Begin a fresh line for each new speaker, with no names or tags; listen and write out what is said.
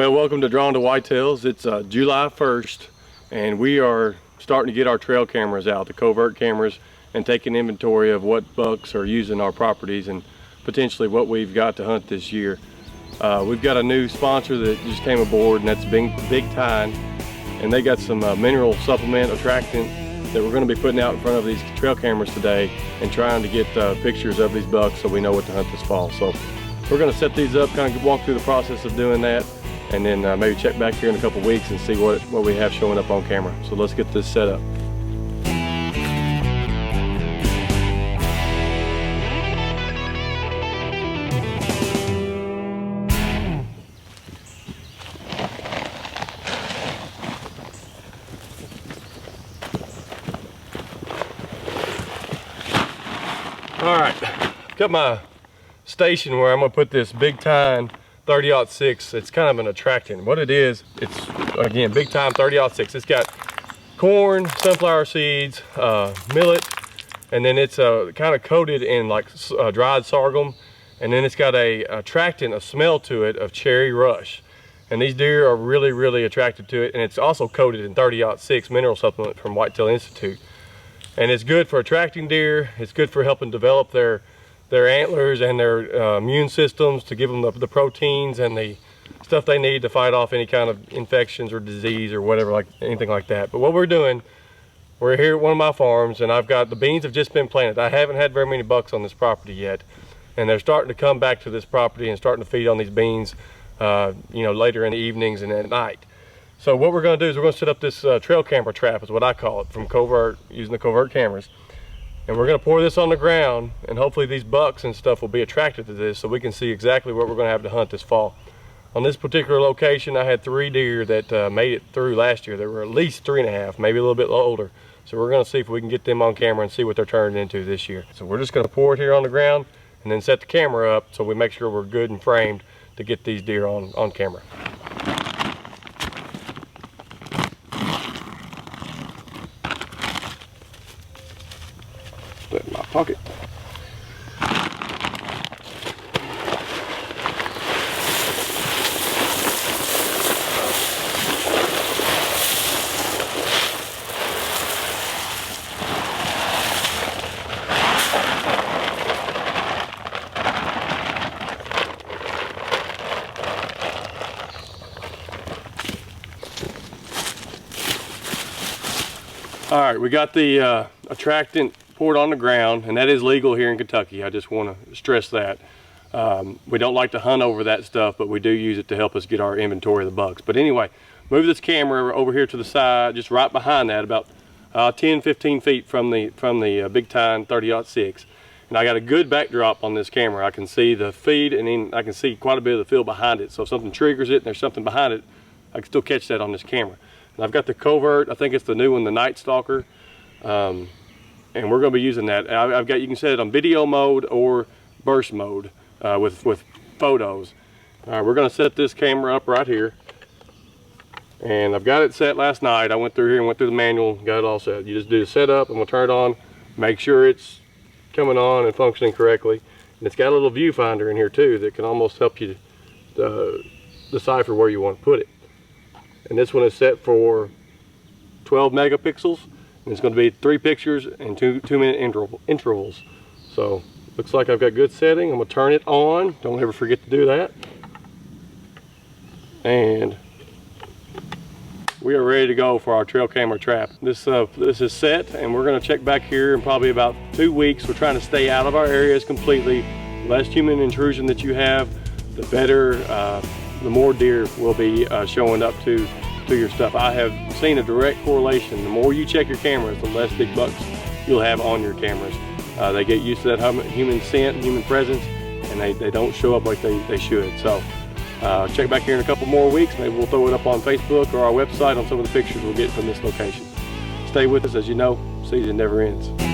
Well, welcome to Drawn to Whitetails. It's July 1st, and we are starting to get our trail cameras out, the covert cameras, and taking inventory of what bucks are using our properties and potentially what we've got to hunt this year. We've got a new sponsor that just came aboard, and that's Big Tine, and they got some mineral supplement, Attractant, that we're going to be putting out in front of these trail cameras today and trying to get pictures of these bucks so we know what to hunt this fall. So we're going to set these up, kind of walk through the process of doing that, and then maybe check back here in a couple weeks and see what we have showing up on camera. So let's get this set up. All right, got my station where I'm gonna put this Big Tine 30-06. It's kind of an attractant. What it is, it's again Big Tine 30-06. It's got corn, sunflower seeds, millet, and then it's kind of coated in like dried sorghum, and then it's got a attractant, a smell to it of cherry rush. And these deer are really attracted to it, and it's also coated in 30-06 mineral supplement from Whitetail Institute. And it's good for attracting deer. It's good for helping develop their antlers and their immune systems, to give them the proteins and the stuff they need to fight off any kind of infections or disease or whatever, like anything like that. But what we're doing, we're here at one of my farms, and I've got the beans have just been planted. I haven't had very many bucks on this property yet, and they're starting to come back to this property and starting to feed on these beans, you know, later in the evenings and at night. So what we're going to do is we're going to set up this trail camera trap, is what I call it, from Covert, using the Covert cameras. And we're going to pour this on the ground, and hopefully these bucks and stuff will be attracted to this so we can see exactly what we're going to have to hunt this fall. On this particular location, I had 3 deer that made it through last year. They were at least 3.5, maybe a little bit older. So we're going to see if we can get them on camera and see what they're turning into this year. So we're just going to pour it here on the ground and then set the camera up so we make sure we're good and framed to get these deer on camera. Put it in my pocket. All right, we got the attractant poured on the ground, and that is legal here in Kentucky. I just want to stress that. We don't like to hunt over that stuff, but we do use it to help us get our inventory of the bucks. But anyway, move this camera over here to the side, just right behind that, about 10-15 feet from the Big Tine 30-06. And I got a good backdrop on this camera. I can see the feed, and then I can see quite a bit of the field behind it. So if something triggers it and there's something behind it, I can still catch that on this camera. And I've got the Covert, I think it's the new one, the Night Stalker. And we're going to be using that. I've got, you can set it on video mode or burst mode with photos. All right, we're going to set this camera up right here, and I've got it set last night. I went through here and went through the manual, got it all set. You just do the setup, and we'll turn it on, make sure it's coming on and functioning correctly. And it's got a little viewfinder in here too that can almost help you decipher where you want to put it. And this one is set for 12 megapixels. And it's going to be 3 pictures and 2-minute intervals. So looks like I've got good setting. I'm going to turn it on. Don't ever forget to do that. And we are ready to go for our trail camera trap. This is set, and we're going to check back here in probably about 2 weeks. We're trying to stay out of our areas completely. The less human intrusion that you have, the better, the more deer will be showing up to your stuff. I have seen a direct correlation. The more you check your cameras, the less big bucks you'll have on your cameras. They get used to that human scent, human presence, and they don't show up like they should. So check back here in a couple more weeks. Maybe we'll throw it up on Facebook or our website on some of the pictures we'll get from this location. Stay with us. As you know, season never ends.